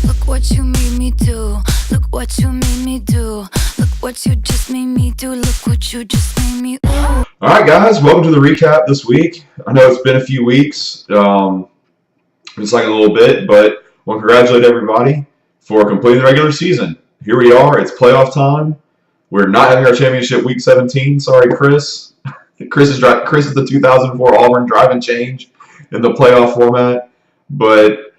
Look what you made me do. Look what you made me do. Look what you just made me do. Look what you just made me. Ooh. All right, guys, welcome to the recap this week. I know it's been a few weeks, it's like a little bit, but I want to congratulate everybody for completing the regular season. Here we are. It's playoff time. We're not having our championship week 17. Sorry, Chris. Chris is the 2004 Auburn drive and change in the playoff format. But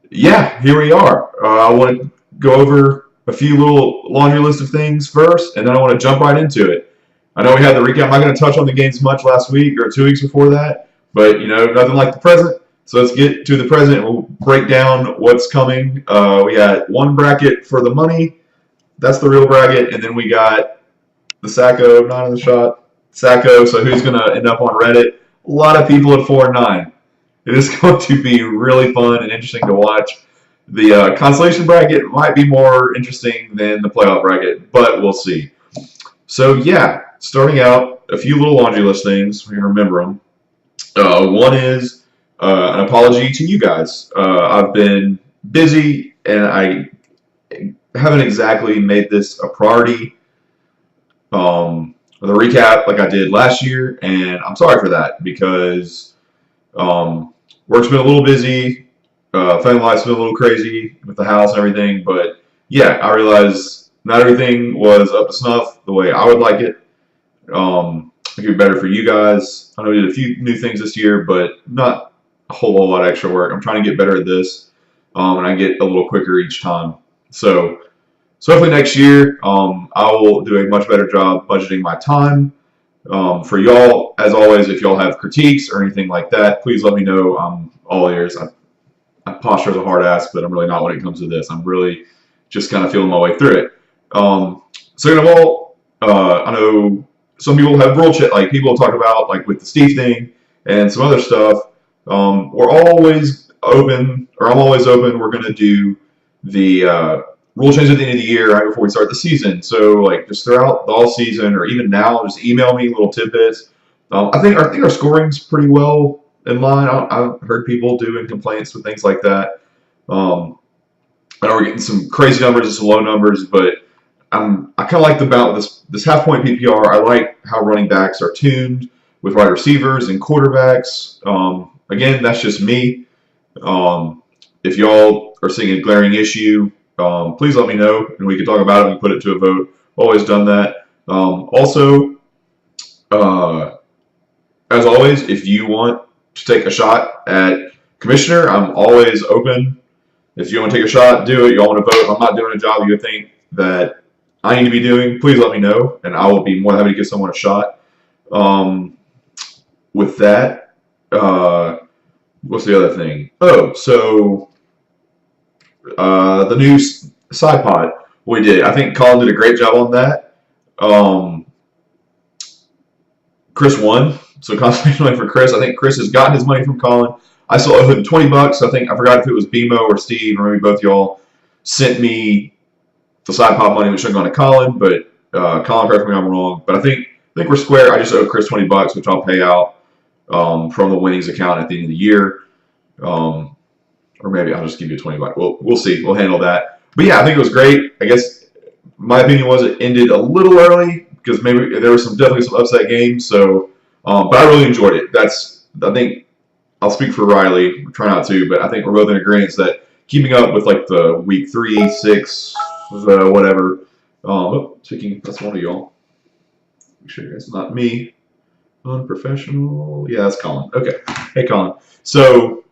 yeah, here we are. I want to go over a few little laundry list of things first, and then I want to jump right into it. I know we had the recap. I'm not going to touch on the games much last week or 2 weeks before that, but nothing like the present. So let's get to the present and we'll break down what's coming. We got one bracket for the money. That's the real bracket. And then we got the Sacco, 9 in the shot. Sacco, so who's going to end up on Reddit? A lot of people at 4 and 9. It is going to be really fun and interesting to watch. The consolation bracket might be more interesting than the playoff bracket, but we'll see. So yeah, starting out, a few little laundry list things. We can remember them. One is an apology to you guys. I've been busy and I haven't exactly made this a priority. The recap like I did last year, and I'm sorry for that because work's been a little busy, family life's been a little crazy with the house and everything. But yeah, I realized not everything was up to snuff the way I would like it. It could be better for you guys. I know we did a few new things this year, but not a whole lot of extra work. I'm trying to get better at this, and I get a little quicker each time. So hopefully next year, I will do a much better job budgeting my time. For y'all, as always, if y'all have critiques or anything like that, please let me know. I'm all ears. I posture as a hard ass, but I'm really not when it comes to this. I'm really just kind of feeling my way through it. Second of all, I know some people have rule check, like people talk about like with the Steve thing and some other stuff. We're always open, or I'm always open. We're going to do the rule change at the end of the year, right before we start the season. So like just throughout the all season, or even now, just email me little tidbits. I think our scoring's pretty well in line. I've heard people doing complaints with things like that. I know we're getting some crazy numbers and some low numbers, but I kind of like this half point PPR. I like how running backs are tuned with wide receivers and quarterbacks. Again, that's just me. If y'all are seeing a glaring issue, please let me know and we can talk about it and put it to a vote. Always done that. Also, as always, if you want to take a shot at commissioner, I'm always open. If you want to take a shot, do it. Y'all want to vote. If I'm not doing a job you think that I need to be doing, please let me know, and I will be more than happy to give someone a shot. With that, what's the other thing? Oh, so the new side pot we did. I think Colin did a great job on that. Chris won, so consolation money for Chris. I think Chris has gotten his money from Colin. I still owe him $20. I forgot if it was BMO or Steve, or maybe both y'all sent me the side pot money, which should have gone to Colin. But Colin, correct me if I'm wrong. But I think we're square. I just owe Chris $20, which I'll pay out from the winnings account at the end of the year. Or maybe I'll just give you $20. We'll see. We'll handle that. But yeah, I think it was great. I guess my opinion was it ended a little early because maybe there was definitely some upset games. So, but I really enjoyed it. I think I'll speak for Riley. Try not to, but I think we're both in agreement that keeping up with like the week 3, 6, whatever. Speaking, that's one of y'all. Make sure it's not me. Unprofessional. Yeah, that's Colin. Okay. Hey, Colin. So,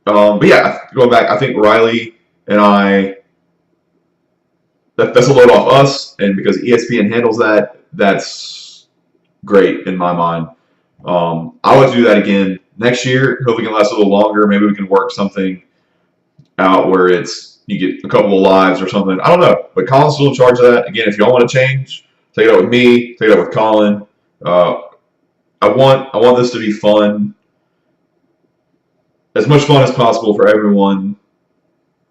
but yeah, going back, I think Riley and I, that's a load off us, and because ESPN handles that, that's great in my mind. I would do that again next year. Hopefully, it can last a little longer. Maybe we can work something out where you get a couple of lives or something. I don't know, but Colin's still in charge of that. Again, if y'all want to change, take it up with me. Take it up with Colin. I want this to be fun, as much fun as possible for everyone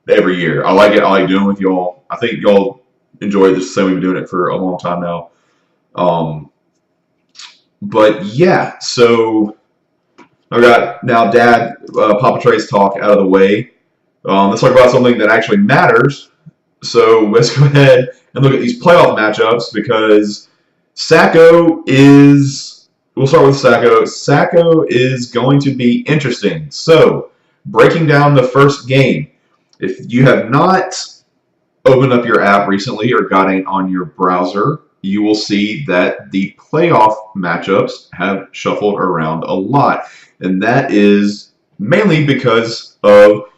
every year. I like it. I like doing it with y'all. I think y'all enjoy this. So we've been doing it for a long time now. But yeah, so I got now Dad, Papa Trey's talk out of the way. Let's talk about something that actually matters. So let's go ahead and look at these playoff matchups because Sacco is. We'll start with Sacco. Sacco is going to be interesting. So, breaking down the first game. If you have not opened up your app recently or got it on your browser, you will see that the playoff matchups have shuffled around a lot. And that is mainly because of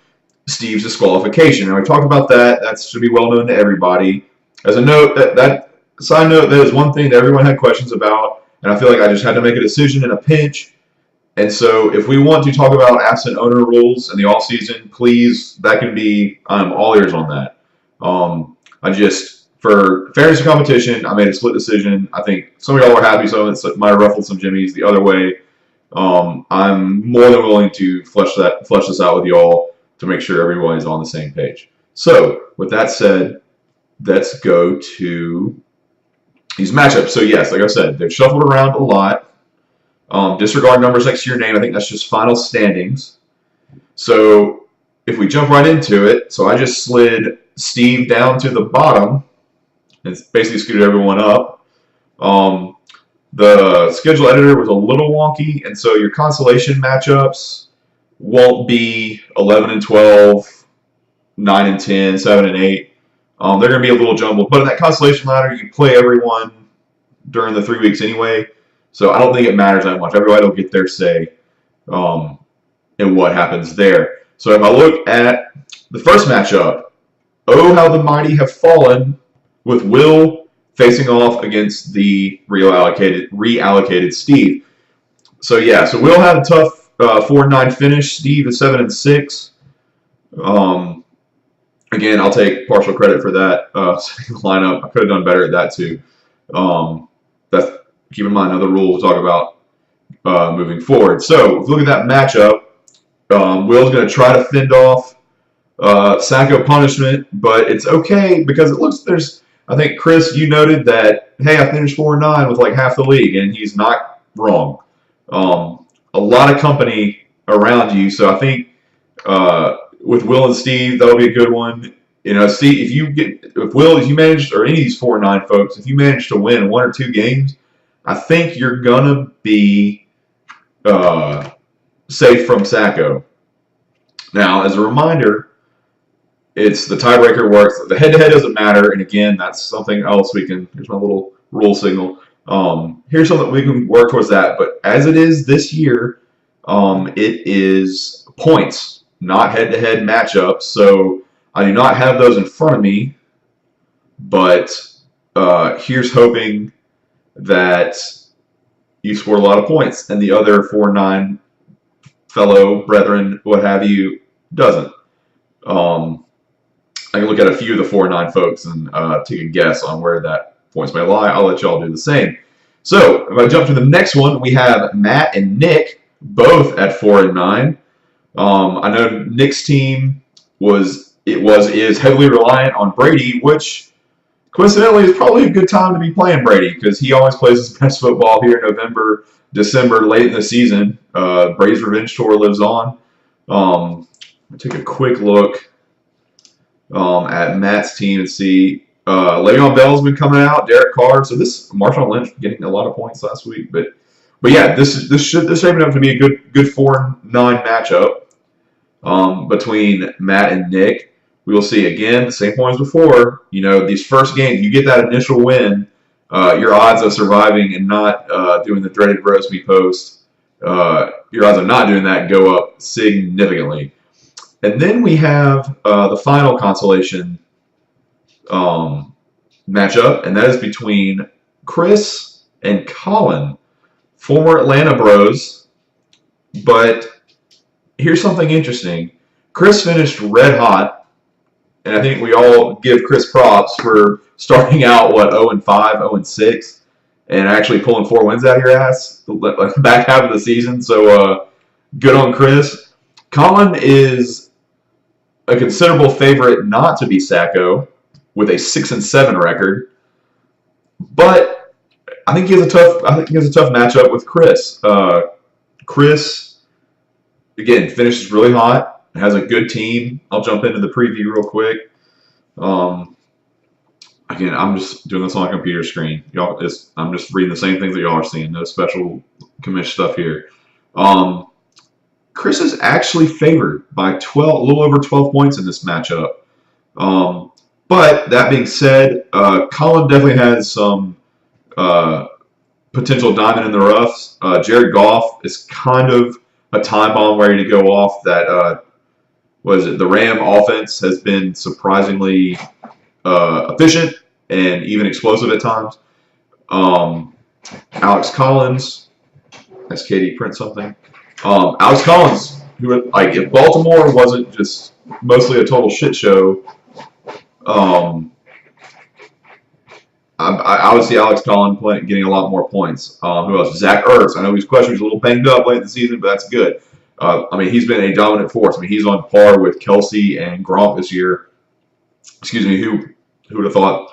Steve's disqualification. And we talked about that. That should be well known to everybody. As a note, that side note, that is one thing that everyone had questions about, and I feel like I just had to make a decision in a pinch. And so, if we want to talk about absent owner rules in the off season, please, that can be. I'm all ears on that. For fairness of competition, I made a split decision. I think some of y'all are happy, so it might have ruffled some jimmies the other way. I'm more than willing to flesh this out with y'all to make sure everyone is on the same page. So, with that said, let's go to these matchups. So, yes, like I said, they've shuffled around a lot. Disregard numbers next to your name. I think that's just final standings. So, if we jump right into it, so I just slid Steve down to the bottom and basically scooted everyone up. The schedule editor was a little wonky, and so your consolation matchups won't be 11 and 12, 9 and 10, 7 and 8. They're going to be a little jumbled. But in that consolation ladder, you play everyone during the 3 weeks anyway, so I don't think it matters that much. Everybody will get their say in what happens there. So if I look at the first matchup, oh, how the mighty have fallen with Will facing off against the reallocated Steve. So yeah, so Will had a tough 4-9 finish. Steve is 7 and 6. Again, I'll take partial credit for that lineup. I could have done better at that too. That's keep in mind another rule we'll talk about moving forward. So if you look at that matchup, Will's going to try to fend off Sacco punishment, but it's okay because it looks I think, Chris, you noted that, hey, I finished 4-9 with like half the league, and he's not wrong. A lot of company around you, so I think with Will and Steve, that'll be a good one. You know, Steve, if you manage, or any of these 4-9 folks, if you manage to win 1 or 2 games, I think you're gonna be safe from Sacco. Now, as a reminder, it's the tiebreaker works. The head-to-head doesn't matter, and again, that's something else here's my little rule signal. Here's something we can work towards that, but as it is this year, it is points, not head-to-head matchups, so I do not have those in front of me, but here's hoping that you score a lot of points, and the other 4-9 fellow brethren, what have you, doesn't. I can look at a few of the 4-9 folks and take a guess on where that points may lie. I'll let y'all do the same. So if I jump to the next one, we have Matt and Nick, both at 4-9. I know Nick's team is heavily reliant on Brady, which coincidentally is probably a good time to be playing Brady because he always plays his best football here in November, December, late in the season. Brady's revenge tour lives on. I'll take a quick look at Matt's team and see Le'Veon Bell's been coming out, Derek Carr. So this Marshawn Lynch getting a lot of points last week, but yeah, this shaping up to be a good 4-9 matchup between Matt and Nick. We will see again the same points before. You know, these first games, you get that initial win, your odds of surviving and not doing the dreaded roast me post, your odds of not doing that go up significantly. And then we have the final consolation matchup, and that is between Chris and Colin, former Atlanta Bros. But here's something interesting. Chris finished red hot, and I think we all give Chris props for starting out, 0-5, 0-6, and actually pulling 4 wins out of your ass the back half of the season. So good on Chris. Colin is a considerable favorite not to be Sacco with a 6-7 record, but I think he has a tough matchup with Chris. Chris again finishes really hot. has a good team. I'll jump into the preview real quick. Again, I'm just doing this on my computer screen. I'm just reading the same things that y'all are seeing. No special commission stuff here. Chris is actually favored by a little over 12 points in this matchup. But that being said, Colin definitely has some potential diamond in the roughs. Jared Goff is kind of a time bomb ready to go off. That the Ram offense has been surprisingly efficient and even explosive at times. Alex Collins, as Katie prints something. Alex Collins, who if Baltimore wasn't just mostly a total shit show, I would see Alex Collins getting a lot more points. Who else? Zach Ertz. I know he's questioned. He's a little banged up late in the season, but that's good. He's been a dominant force. He's on par with Kelsey and Gronk this year. Excuse me, who would have thought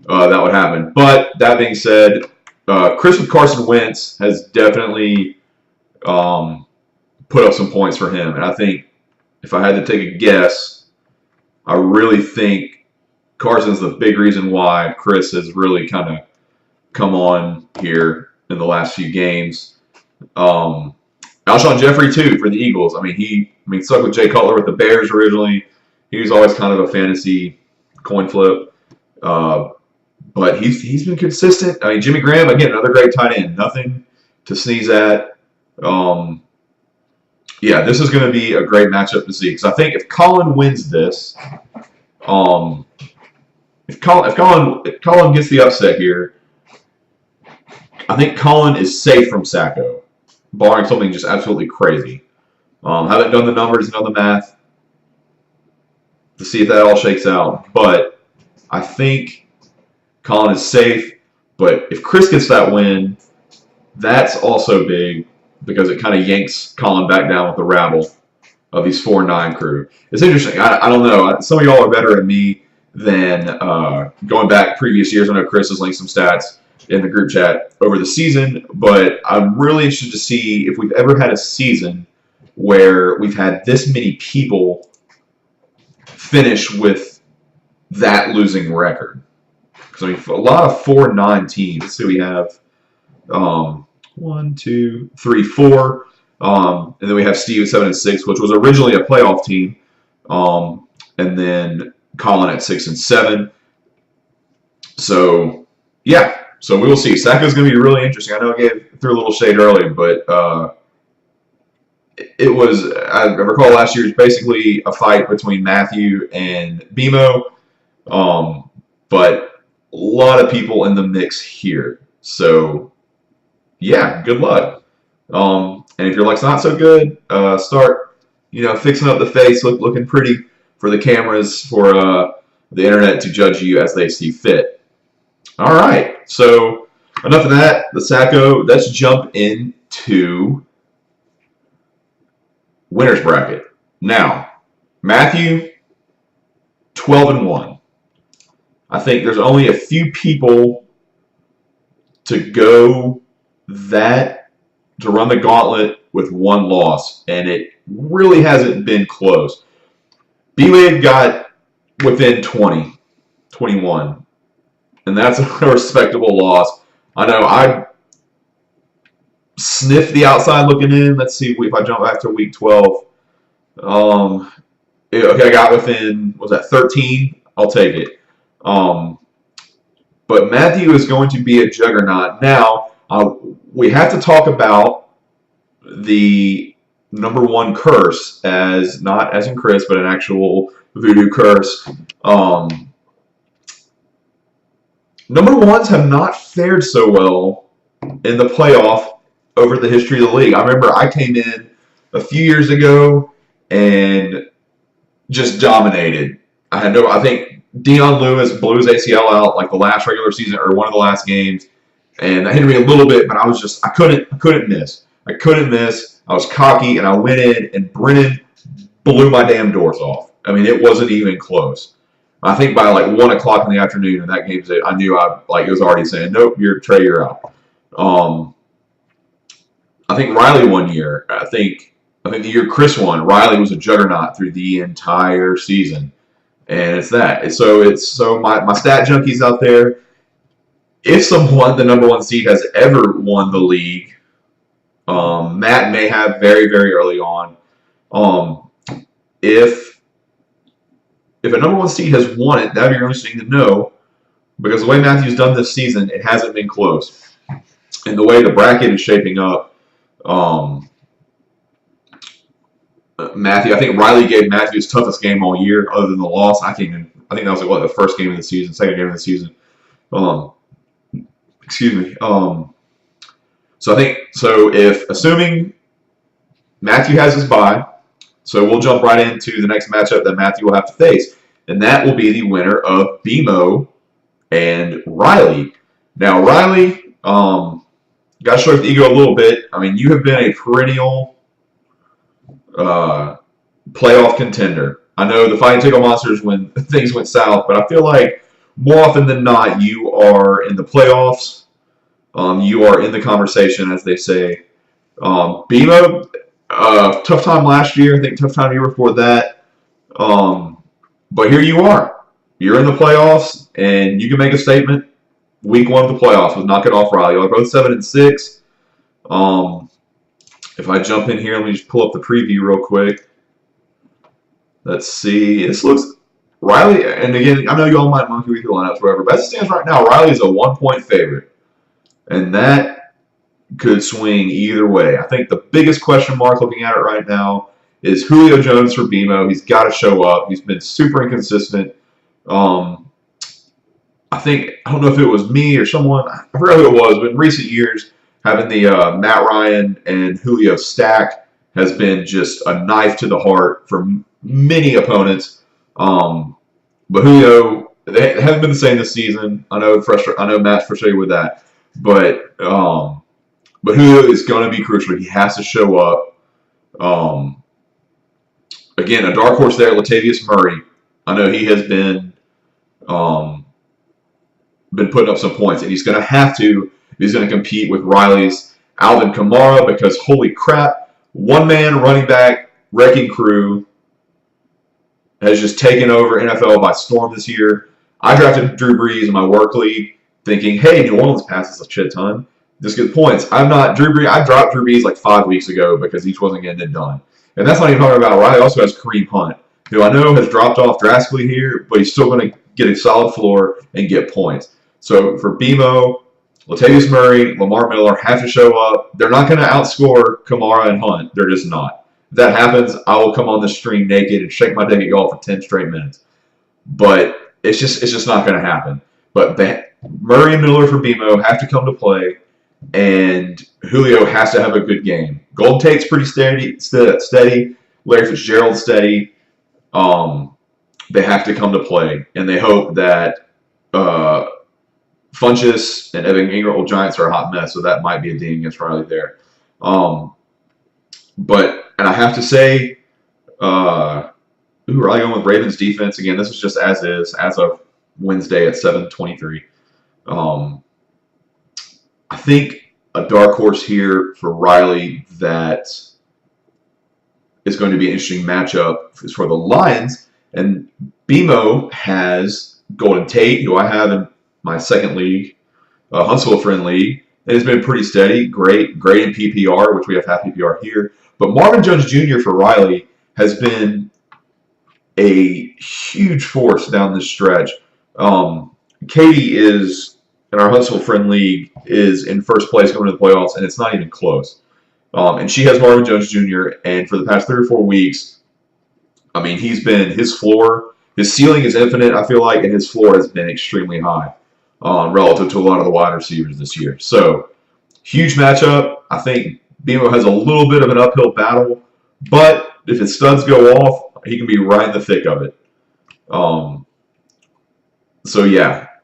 that would happen? But that being said, Chris with Carson Wentz has definitely put up some points for him. And I think if I had to take a guess, I really think Carson's the big reason why Chris has really kind of come on here in the last few games. Alshon Jeffrey, too, for the Eagles. He stuck with Jay Cutler with the Bears originally. He was always kind of a fantasy coin flip. But he's been consistent. Jimmy Graham, again, another great tight end. Nothing to sneeze at. This is going to be a great matchup to see. Because I think if Colin wins this, if Colin gets the upset here, I think Colin is safe from Sacco, barring something just absolutely crazy. Haven't done the numbers and done the math to see if that all shakes out. But I think Colin is safe. But if Chris gets that win, that's also big because it kind of yanks Colin back down with the rabble of these 4-9 crew. It's interesting. I don't know. Some of y'all are better than me than going back previous years. I know Chris has linked some stats in the group chat over the season, but I'm really interested to see if we've ever had a season where we've had this many people finish with that losing record. Because a lot of 4-9 teams. Let's see, we have 1, 2, 3, 4, and then we have Steve at 7-6, which was originally a playoff team, and then Colin at 6-7. So yeah, so we will see. Sacco's going to be really interesting. I know I threw a little shade earlier, but it was, I recall last year, it was basically a fight between Matthew and BMO, but a lot of people in the mix here. So yeah, good luck. And if your luck's not so good, start fixing up the face, looking pretty for the cameras, for the internet to judge you as they see fit. All right, so enough of that. The Sacco. Let's jump into winner's bracket. Now, Matthew, 12-1. I think there's only a few people to go to run the gauntlet with one loss, and it really hasn't been close. B-Wade got within 20, 21, and that's a respectable loss. I know I sniffed the outside looking in. Let's see if I jump back to week 12. Okay, I got within, was that 13? I'll take it. But Matthew is going to be a juggernaut. Now, we have to talk about the number one curse, as not as in Chris, but an actual voodoo curse. Number ones have not fared so well in the playoff over the history of the league. I remember I came in a few years ago and just dominated. I think Dion Lewis blew his ACL out like the last regular season or one of the last games, and that hit me a little bit, but I couldn't miss. I couldn't miss. I was cocky, and I went in, and Brennan blew my damn doors off. It wasn't even close. I think by like 1 o'clock in the afternoon, and that game's it, I knew it was already saying, nope, Trey, you're out. I think Riley one year, I think the year Chris won, Riley was a juggernaut through the entire season. And it's that. So my stat junkies out there, if someone, the number one seed, has ever won the league, Matt may have very, very early on. If a number one seed has won it, that'd be really interesting to know, because the way Matthew's done this season, it hasn't been close. And the way the bracket is shaping up, Matthew, I think Riley gave Matthew his toughest game all year, other than the loss. I think that was like, the first game of the season, second game of the season. Excuse me. So if assuming Matthew has his bye, so we'll jump right into the next matchup that Matthew will have to face, and that will be the winner of BMO and Riley. Now, Riley, got to stroke the ego a little bit. I mean, you have been a perennial playoff contender. I know the Fighting Tickle Monsters when things went south, but I feel like more often than not, you are in the playoffs. You are in the conversation, as they say. BMO, tough time last year. I think tough time the year before that. But here you are. You're in the playoffs, and you can make a statement. Week 1 of the playoffs was knock it off Riley. Y'all are both 7-6. If I jump in here, let me just pull up the preview real quick. Let's see. This looks Riley, and again, I know you all might monkey with your lineups, whatever. But as it stands right now, Riley is a 1-point favorite, and that could swing either way. I think the biggest question mark looking at it right now is Julio Jones for BMO. He's got to show up. He's been super inconsistent. I don't know if it was me or someone, I forgot who it was, but in recent years, having the Matt Ryan and Julio stack has been just a knife to the heart for many opponents. But Julio, it hasn't been the same this season. I know Matt's frustrated with that. But Julio is going to be crucial. He has to show up. Again, a dark horse there, Latavius Murray. I know he has been putting up some points, and he's going to have to. He's going to compete with Riley's Alvin Kamara, because holy crap, one-man running back wrecking crew has just taken over NFL by storm this year. I drafted Drew Brees in my work league, thinking, hey, New Orleans passes a shit ton. Just get points. I dropped Drew Brees like 5 weeks ago because he wasn't getting it done. And that's not even talking about Riley. Also has Kareem Hunt, who I know has dropped off drastically here, but he's still going to get a solid floor and get points. So for BMO, Latavius Murray, Lamar Miller have to show up. They're not going to outscore Kamara and Hunt. They're just not. If that happens, I will come on the stream naked and shake my dick at y'all for 10 straight minutes. But it's just not going to happen. But Murray and Miller for BMO have to come to play, and Julio has to have a good game. Golden Tate's pretty steady. Larry Fitzgerald's steady. They have to come to play, and they hope that Funchess and Evan Ingram Giants are a hot mess, so that might be a ding against Riley there. And I have to say, Riley going with Ravens defense again. This is just as is as of Wednesday at 7:23. I think a dark horse here for Riley that is going to be an interesting matchup is for the Lions. And BMO has Golden Tate, who I have in my second league, Huntsville Friend League. It has been pretty steady, great in PPR, which we have half PPR here. But Marvin Jones Jr. for Riley has been a huge force down this stretch. Katie is, in our Huntsville Friend League, is in first place going to the playoffs, and it's not even close. And she has Marvin Jones Jr., and for the past 3 or 4 weeks, I mean, he's been, his floor, his ceiling is infinite, I feel like, and his floor has been extremely high relative to a lot of the wide receivers this year. So, huge matchup. I think BMO has a little bit of an uphill battle, but if his studs go off, he can be right in the thick of it.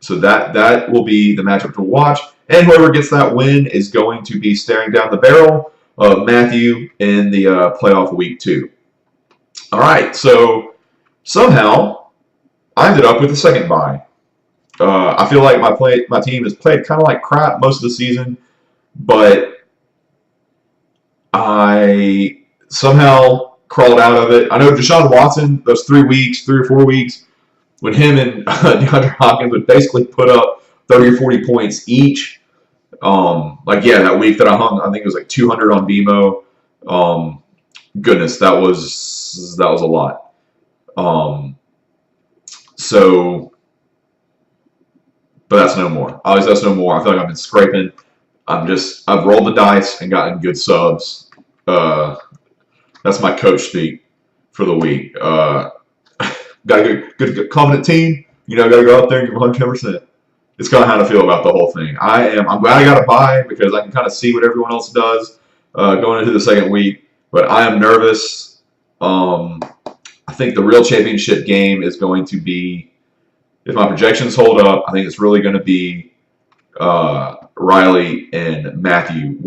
So that will be the matchup to watch. And whoever gets that win is going to be staring down the barrel of Matthew in the playoff week 2. All right, so somehow I ended up with the second bye. I feel like my team has played kind of like crap most of the season, but I somehow crawled out of it. I know Deshaun Watson, those 3 weeks, 3 or 4 weeks, when him and DeAndre Hopkins would basically put up 30 or 40 points each. That week that I hung, I think it was like 200 on BMO. Goodness, that was a lot. But that's no more. Obviously, that's no more. I feel like I've been scraping. I've rolled the dice and gotten good subs. That's my coach speak for the week. Got a good confident team. Got to go out there and give 110%. It's kind of how I feel about the whole thing. I'm glad I got a bye because I can kind of see what everyone else does going into the second week. But I am nervous. I think the real championship game is going to be, if my projections hold up, I think it's really going to be Riley and Matthew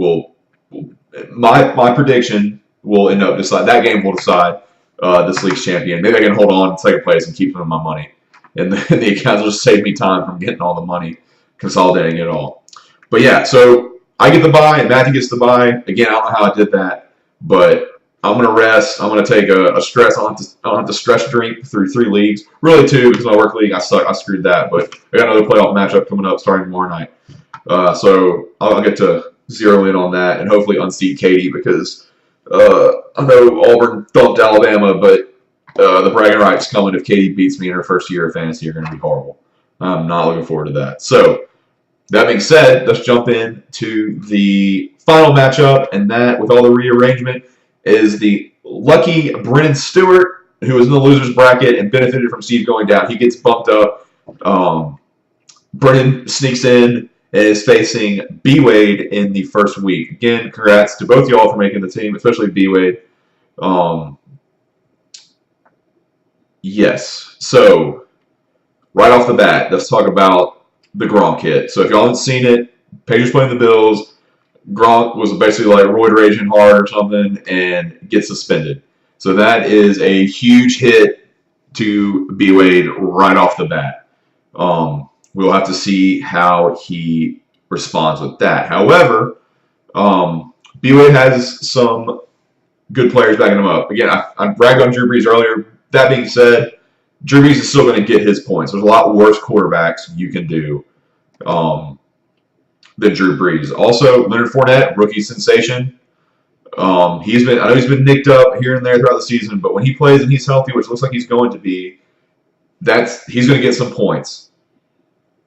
my prediction will end up that game will decide this league's champion. Maybe I can hold on in second place and keep some of my money. And the accounts will just save me time from getting all the money, consolidating it all. But yeah, so I get the bye and Matthew gets the bye. Again, I don't know how I did that, but I'm going to rest. I'm going to take a stress. I don't have to stress drink through 3 leagues. Really 2 because my work league, I screwed that. But I got another playoff matchup coming up starting tomorrow night. So I'll get to zero in on that and hopefully unseat Katie because I know Auburn thumped Alabama, but the bragging rights coming if Katie beats me in her first year of fantasy are going to be horrible. I'm not looking forward to that. So, that being said, let's jump into the final matchup, and that, with all the rearrangement, is the lucky Brennan Stewart, who was in the loser's bracket and benefited from Steve going down. He gets bumped up. Brennan sneaks in and is facing B-Wade in the first week. Again, congrats to both y'all for making the team, especially B-Wade. Yes. So, right off the bat, let's talk about the Gronk hit. So, if y'all haven't seen it, Patriots playing the Bills. Gronk was basically like roid raging hard or something and gets suspended. So, that is a huge hit to B-Wade right off the bat. We'll have to see how he responds with that. However, B-Wade has some good players backing him up. Again, I bragged on Drew Brees earlier. That being said, Drew Brees is still going to get his points. There's a lot worse quarterbacks you can do than Drew Brees. Also, Leonard Fournette, rookie sensation. I know he's been nicked up here and there throughout the season, but when he plays and he's healthy, which looks like he's going to be, he's going to get some points.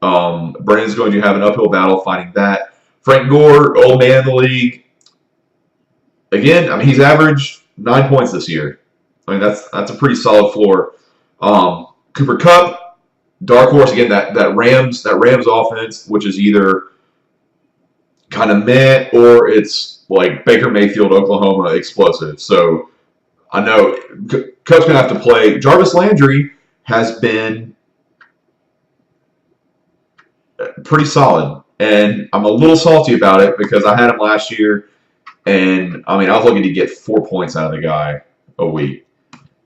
Brennan's going to have an uphill battle fighting that. Frank Gore, old man in the league. Again, he's averaged 9 points this year. That's a pretty solid floor. Cooper Kupp, dark horse again. That Rams offense, which is either kind of meh or it's like Baker Mayfield, Oklahoma explosive. So I know Kupp's gonna have to play. Jarvis Landry has been pretty solid, and I'm a little salty about it because I had him last year, and I was looking to get 4 points out of the guy a week.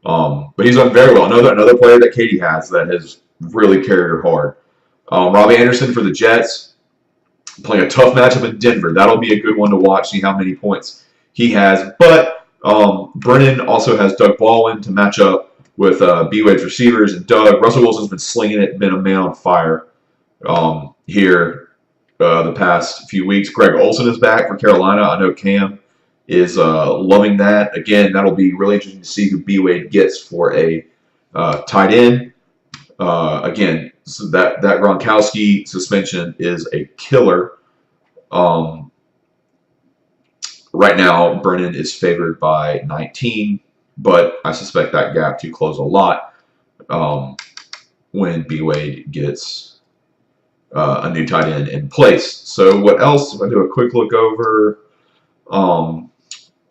But he's done very well. Another player that Katie has that has really carried her hard. Robbie Anderson for the Jets, playing a tough matchup in Denver. That'll be a good one to watch, see how many points he has. But Brennan also has Doug Baldwin to match up with B-Wade's receivers. And Russell Wilson's been slinging it, been a man on fire here the past few weeks. Greg Olsen is back for Carolina. I know Cam is loving that. Again, that'll be really interesting to see who B-Wade gets for a tight end. Again, so that Gronkowski suspension is a killer. Right now, Brennan is favored by 19, but I suspect that gap to close a lot when B-Wade gets a new tight end in place. So what else? If I do a quick look over.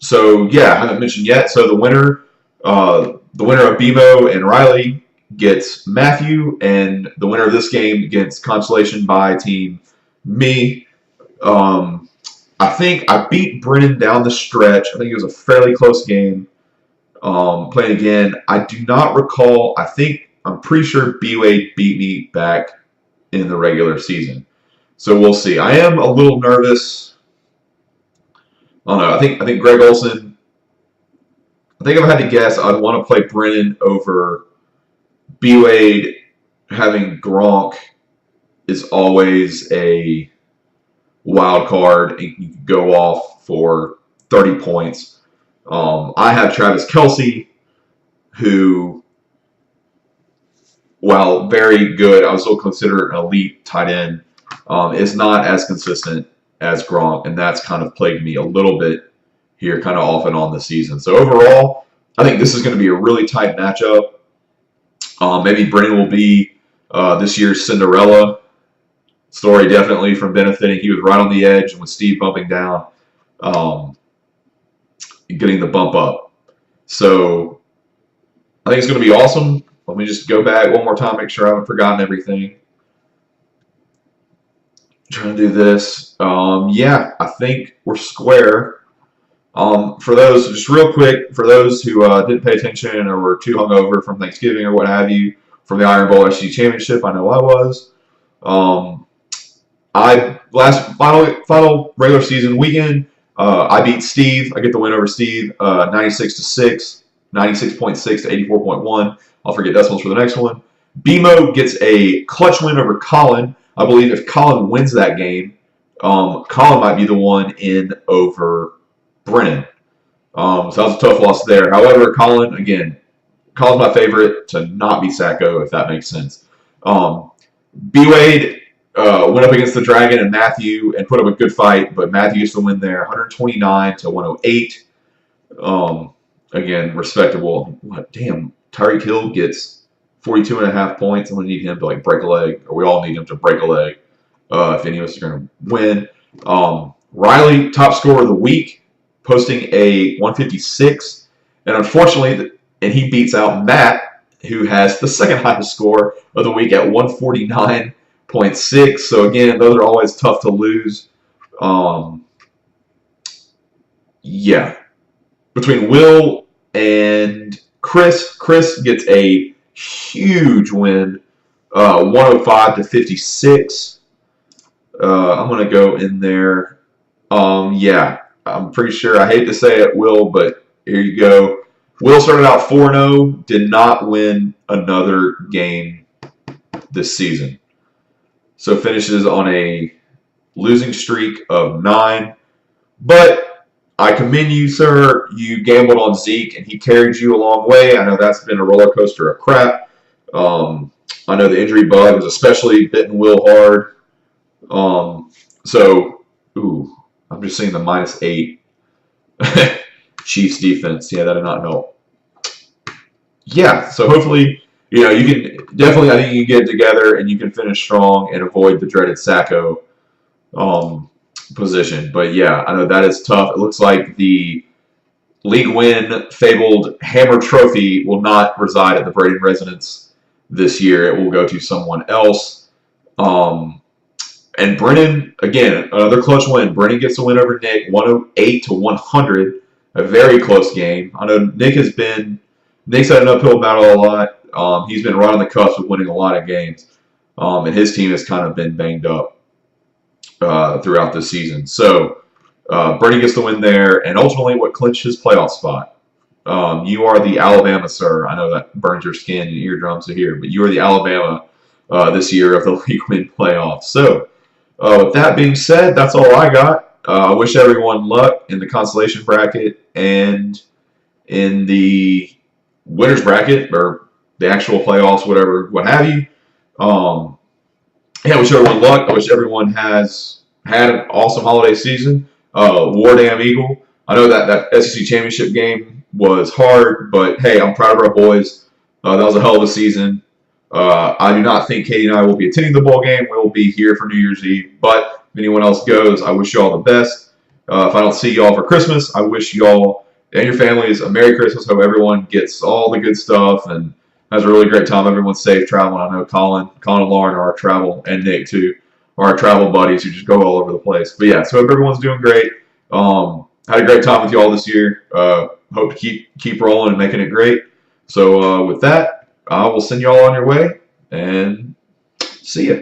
So yeah, I haven't mentioned yet. So the winner of BMO and Riley gets Matthew, and the winner of this game gets consolation by team me. I think I beat Brennan down the stretch. I think it was a fairly close game. Playing again, I do not recall. I'm pretty sure B-Wade beat me back in the regular season. So we'll see. I am a little nervous. I don't know. I think Greg Olsen I think if I had to guess, I'd want to play Brennan over B-Wade. Having Gronk is always a wild card. He can go off for 30 points. I have Travis Kelce, who, while very good, I would still consider an elite tight end, is not as consistent as Gronk, and that's kind of plagued me a little bit here, kind of off and on the season. So overall, I think this is going to be a really tight matchup. Maybe Brennan will be this year's Cinderella story, definitely from benefiting. He was right on the edge, and with Steve bumping down, getting the bump up. So I think it's going to be awesome. Let me just go back one more time, make sure I haven't forgotten everything. Trying to do this. Yeah, I think we're square. For those, just real quick, for those who didn't pay attention or were too hungover from Thanksgiving or what have you, from the Iron Bowl SEC Championship, I know I was. Final regular season weekend, I beat Steve. I get the win over Steve, 96-6, 96.6 to 84.1. I'll forget decimals for the next one. BMO gets a clutch win over Colin. I believe if Colin wins that game, Colin might be the one in over Brennan. So that was a tough loss there. However, Colin's my favorite to not be Sacco, if that makes sense. B-Wade went up against the Dragon and Matthew and put up a good fight, but Matthew used to win there 129 to 108. Again, respectable. Damn, Tyreek Hill gets 42.5 points. I'm going to need him to break a leg, or we all need him to break a leg if any of us are going to win. Riley, top scorer of the week, posting a 156. And unfortunately, he beats out Matt, who has the second highest score of the week at 149.6. So again, those are always tough to lose. Yeah. Between Will and Chris gets a huge win, 105 to 56. I'm going to go in there. Yeah, I'm pretty sure. I hate to say it, Will, but here you go. Will started out 4-0, did not win another game this season. So finishes on a losing streak of 9. But I commend you, sir. You gambled on Zeke, and he carried you a long way. I know that's been a roller coaster of crap. I know the injury bug was especially bitten Will hard. I'm just seeing the -8. Chiefs defense. Yeah, that did not help. Yeah, so hopefully, you can definitely, I think you can get it together and you can finish strong and avoid the dreaded Sacco position. But yeah, I know that is tough. It looks like the league win fabled Hammer Trophy will not reside at the Braden residence this year. It will go to someone else. And Brennan, again, another clutch win. Brennan gets a win over Nick, 108 to 100. A very close game. I know Nick's had an uphill battle a lot. He's been right on the cusp of winning a lot of games. And his team has kind of been banged up throughout the season. So Brennan gets the win there, and ultimately what clinched his playoff spot. You are the Alabama, sir. I know that burns your skin and eardrums to hear, but you are the Alabama this year of the league win playoffs. So with that being said, that's all I got. I wish everyone luck in the consolation bracket and in the winners bracket, or the actual playoffs, whatever, what have you. Yeah, I wish everyone luck. I wish everyone has had an awesome holiday season. War Damn Eagle. I know that SEC championship game was hard, but hey, I'm proud of our boys. That was a hell of a season. I do not think Katie and I will be attending the bowl game. We'll be here for New Year's Eve. But if anyone else goes, I wish you all the best. If I don't see you all for Christmas, I wish you all and your families a Merry Christmas. Hope everyone gets all the good stuff and has a really great time. Everyone's safe traveling. I know Colin and Lauren are our travel, and Nick too, are our travel buddies who just go all over the place. But yeah, so hope everyone's doing great. Had a great time with you all this year. Hope to keep rolling and making it great. So with that, I will send you all on your way, and see ya.